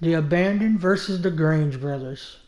The Abandoned versus the Grange brothers.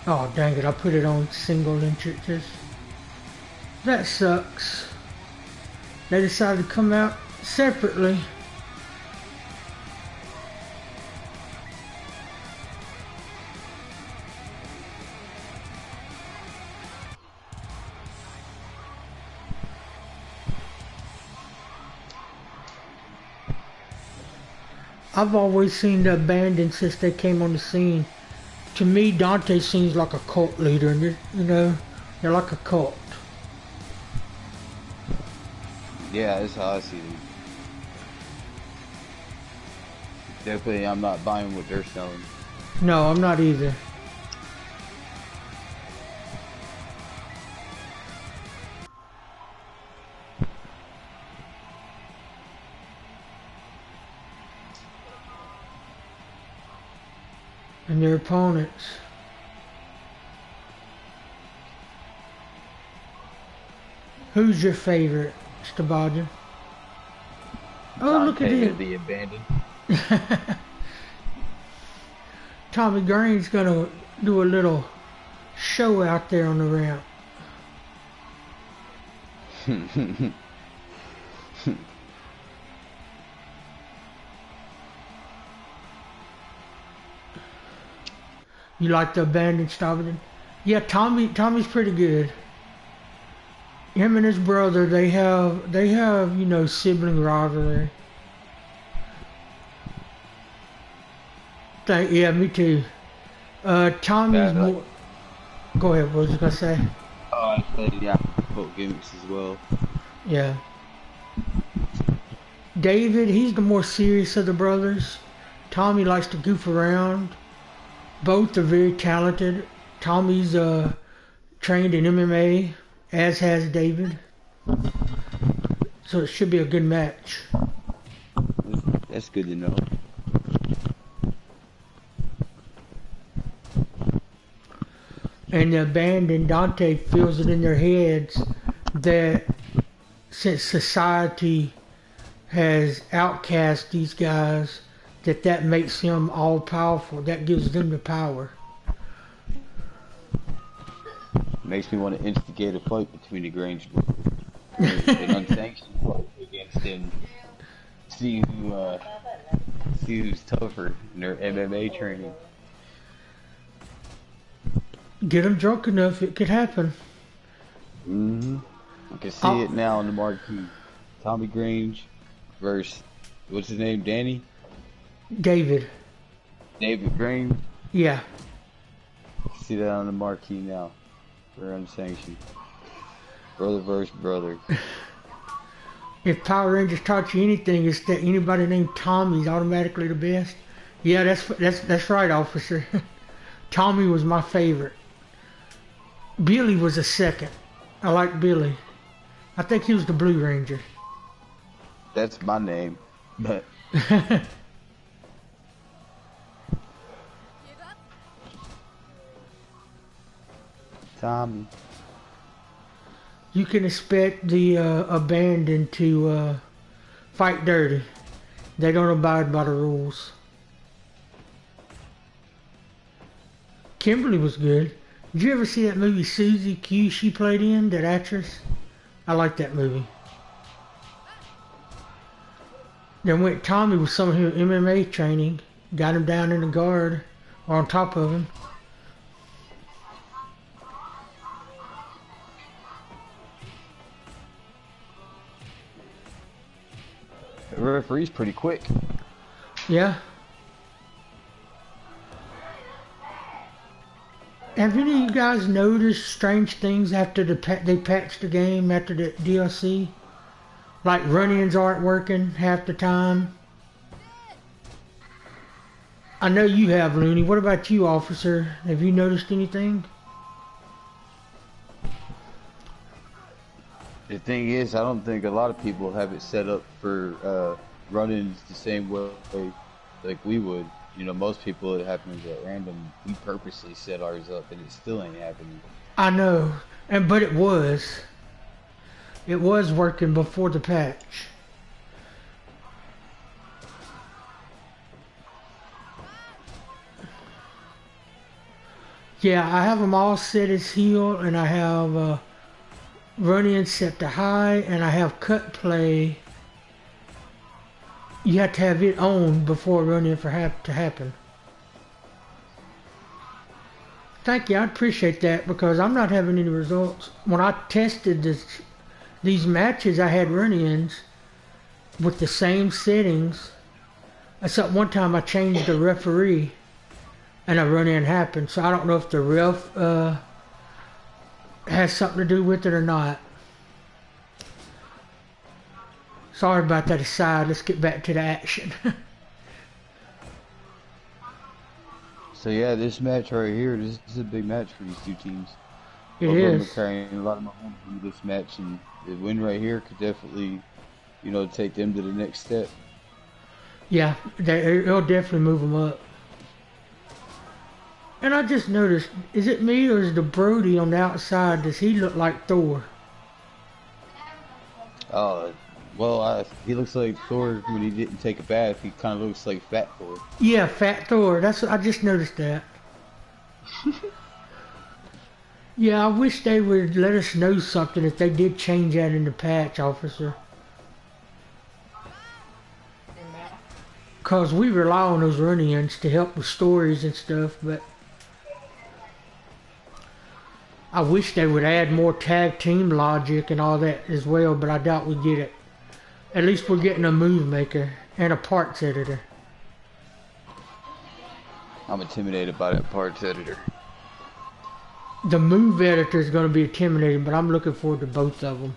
Oh, dang it, I put it on single entrances. That sucks. They decided to come out separately. I've always seen the Abandoned since they came on the scene. To me, Dante seems like a cult leader, and you know, they're like a cult. Yeah, that's how I see it. Definitely, I'm not buying what they're selling. No, I'm not either. And their opponents. Who's your favorite, Stabaja? Oh, look at Dante him. of the Abandoned. Tommy Green's gonna do a little show out there on the ramp. You like the Abandoned Stabaja? Yeah, Tommy's pretty good. Him and his brother, they have, you know, sibling rivalry. Yeah, me too. Tommy's more. Go ahead. What was you gonna say? Oh, I said yeah, both gimmicks as well. Yeah. David, he's the more serious of the brothers. Tommy likes to goof around. Both are very talented. Tommy's trained in MMA, as has David. So it should be a good match. That's good to know. And the Abandoned, Dante feels it in their heads that since society has outcast these guys, that makes him all powerful. That gives them the power. Makes me want to instigate a fight between the Grange brothers. An unsanctioned fight against him. See who's tougher in their MMA training. Get them drunk enough, it could happen. I can see it now on the marquee. Tommy Grange versus what's his name? Danny? David. David Grange? Yeah. See that on the marquee now. For unsanctioned. Brother versus brother. If Power Rangers taught you anything, it's that anybody named Tommy is automatically the best. Yeah, that's right, officer. Tommy was my favorite. Billy was a second. I like Billy. I think he was the Blue Ranger. That's my name. But Tommy. You can expect the Abandoned to fight dirty. They don't abide by the rules. Kimberly was good. Did you ever see that movie Susie Q she played in, that actress? I like that movie. Then went Tommy with some of his MMA training, got him down in the guard, or on top of him. The referee's pretty quick. Yeah. Have any of you guys noticed strange things after they patched the game, after the DLC? Like run-ins aren't working half the time. I know you have, Looney. What about you, officer? Have you noticed anything? The thing is, I don't think a lot of people have it set up for run-ins the same way like we would. You know, most people it happens at random. We purposely set ours up, and it still ain't happening. I know, but it was. It was working before the patch. Yeah, I have them all set as heal, and I have run-in set to high, and I have cut play. You have to have it on before run-in to happen. Thank you, I appreciate that, because I'm not having any results. When I tested these matches, I had run-ins with the same settings, except one time I changed the referee, and a run-in happened. So I don't know if the ref has something to do with it or not. Sorry about that aside. Let's get back to the action. So yeah, this match right here, this is a big match for these two teams. It Both of them is. are carrying a lot of momentum in this match, and the win right here could definitely, you know, take them to the next step. Yeah, it'll definitely move them up. And I just noticed, is it me or is the Brody on the outside, does he look like Thor? Well, he looks like Thor when he didn't take a bath. He kind of looks like Fat Thor. Yeah, Fat Thor. That's what I just noticed that. Yeah, I wish they would let us know something if they did change that in the patch, officer. Because we rely on those run-ins to help with stories and stuff, but I wish they would add more tag team logic and all that as well, but I doubt we get it. At least we're getting a move maker and a parts editor. I'm intimidated by that parts editor. The move editor is going to be intimidating, but I'm looking forward to both of them.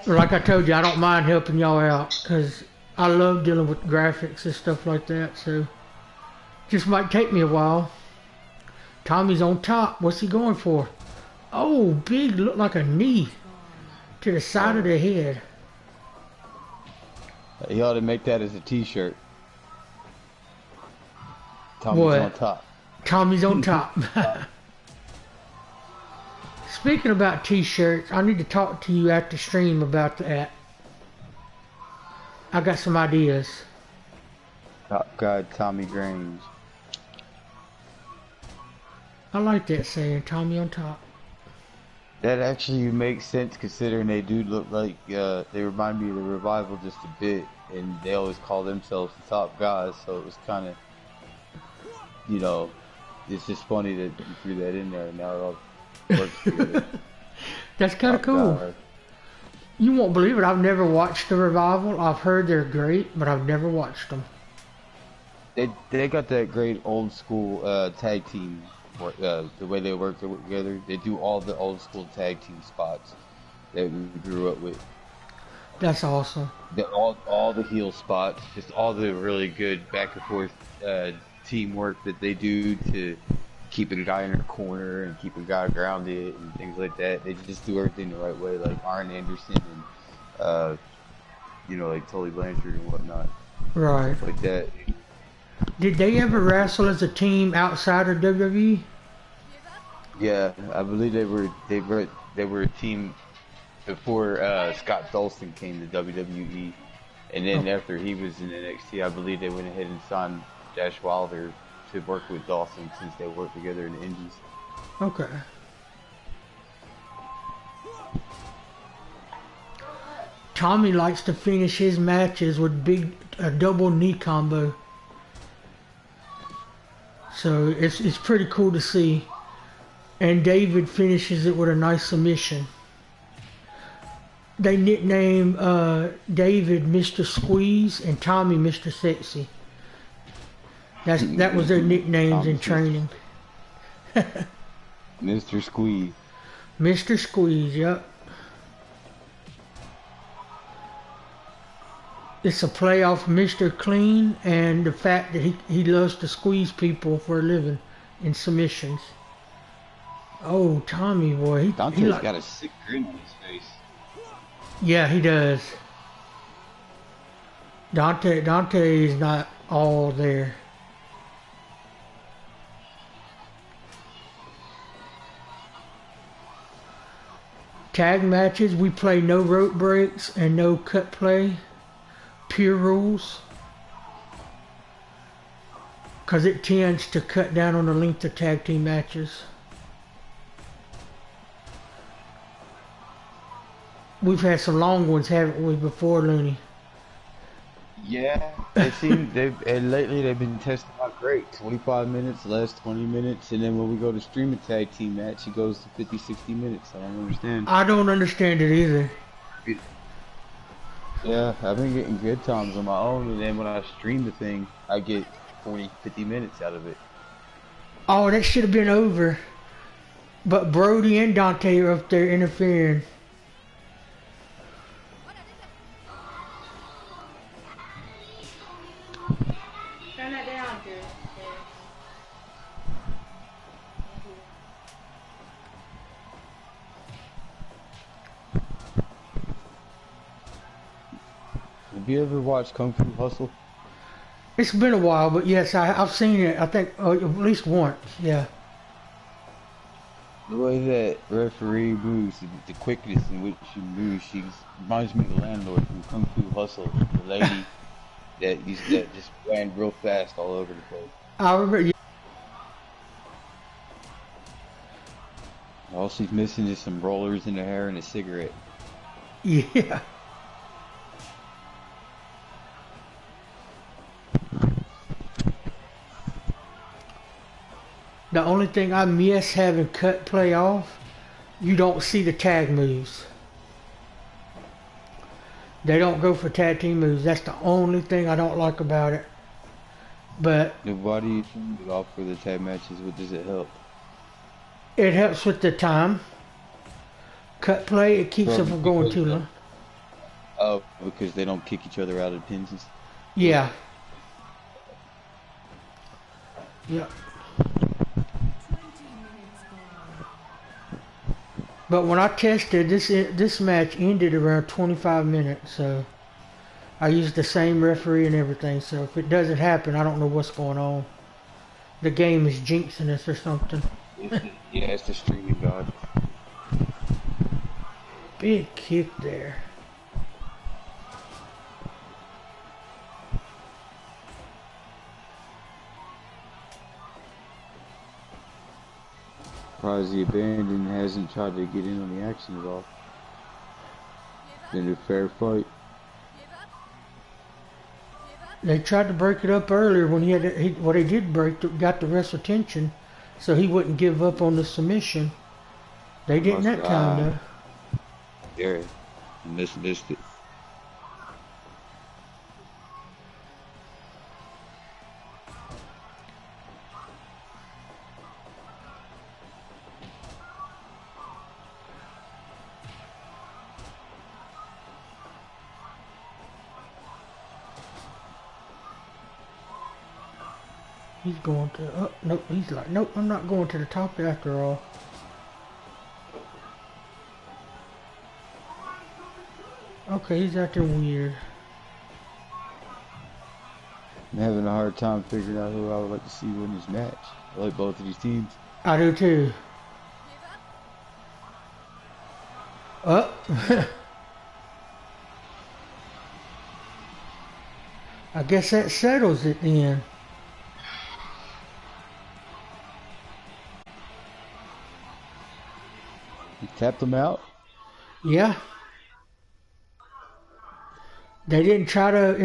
Like I told you, I don't mind helping y'all out because I love dealing with graphics and stuff like that, so just might take me a while. Tommy's on top. What's he going for? Oh, big, look like a knee to the side of the head. He ought to make that as a t-shirt. Tommy's What? on top. Tommy's on top. Speaking about t-shirts, I need to talk to you after stream about that. I got some ideas. Top guy Tommy Grange. I like that saying, Tommy on top. That actually makes sense considering they do look like, they remind me of the Revival just a bit, and they always call themselves the top guys, so it was kind of, you know, it's just funny that you threw that in there, and now it all works together. That's kind of cool. Guy. You won't believe it, I've never watched the Revival. I've heard they're great, but I've never watched them. They got that great old school tag team. The way they work together, they do all the old school tag team spots that we grew up with. That's awesome. All the heel spots, just all the really good back and forth teamwork that they do to keep a guy in their corner and keep a guy grounded and things like that. They just do everything the right way, like Arn Anderson and you know, like Tully Blanchard and whatnot. Right. Stuff like that. Did they ever wrestle as a team outside of WWE? Yeah, I believe they were a team before Scott Dawson came to WWE, and then after he was in NXT, I believe they went ahead and signed Dash Wilder to work with Dawson since they worked together in the Indies. Okay. Tommy likes to finish his matches with a double knee combo. So it's pretty cool to see. And David finishes it with a nice submission. They nickname David Mr. Squeeze and Tommy Mr. Sexy. That was their nicknames in training. Mr. Squeeze. Mr. Squeeze, yep. It's a play off Mr. Clean and the fact that he loves to squeeze people for a living in submissions. Oh, Tommy, boy, he Dante's like, got a sick grin on his face. yeah, he does. Dante is not all there. Tag matches, we play no rope breaks and no cut play. Pure rules. Because it tends to cut down on the length of tag team matches. We've had some long ones, haven't we, before, Looney? Yeah, and lately they've been testing out great. 25 minutes, last 20 minutes, and then when we go to stream a tag team match, it goes to 50, 60 minutes. I don't understand. I don't understand it either. Yeah, I've been getting good times on my own, and then when I stream the thing, I get 40, 50 minutes out of it. Oh, that should have been over. But Brody and Dante are up there interfering. Turn that down, dude. Have you ever watched Kung Fu Hustle? It's been a while, but yes, I've seen it. I think at least once. Yeah. The way that referee moves, the quickness in which she moves, she reminds me of the landlord from Kung Fu Hustle, the lady that just ran real fast all over the place. I remember. All she's missing is some rollers in her hair and a cigarette. Yeah. The only thing I miss having cut play off, you don't see the tag moves. They don't go for tag team moves. That's the only thing I don't like about it. But Why do you turn it off for the tag matches? What does it help? it helps with the time. Cut play, it keeps them from going too long. Oh, because they don't kick each other out of pins and stuff. Yeah. Yeah. But when I tested, this match ended around 25 minutes, so I used the same referee and everything. So if it doesn't happen, I don't know what's going on. The game is jinxing us or something. Yeah, it's the streaming god. Big kick there. Surprised the abandon hasn't tried to get in on the action at all. Been a fair fight. They tried to break it up earlier when what he did got the ref's attention, so he wouldn't give up on the submission. They didn't that time though. Yeah, missed it. He's going to, oh, nope, he's like, nope, I'm not going to the top after all. Okay, he's acting weird. I'm having a hard time figuring out who I would like to see win this match. I like both of these teams. I do too. Oh. I guess that settles it then. You tapped them out? Yeah. They didn't try to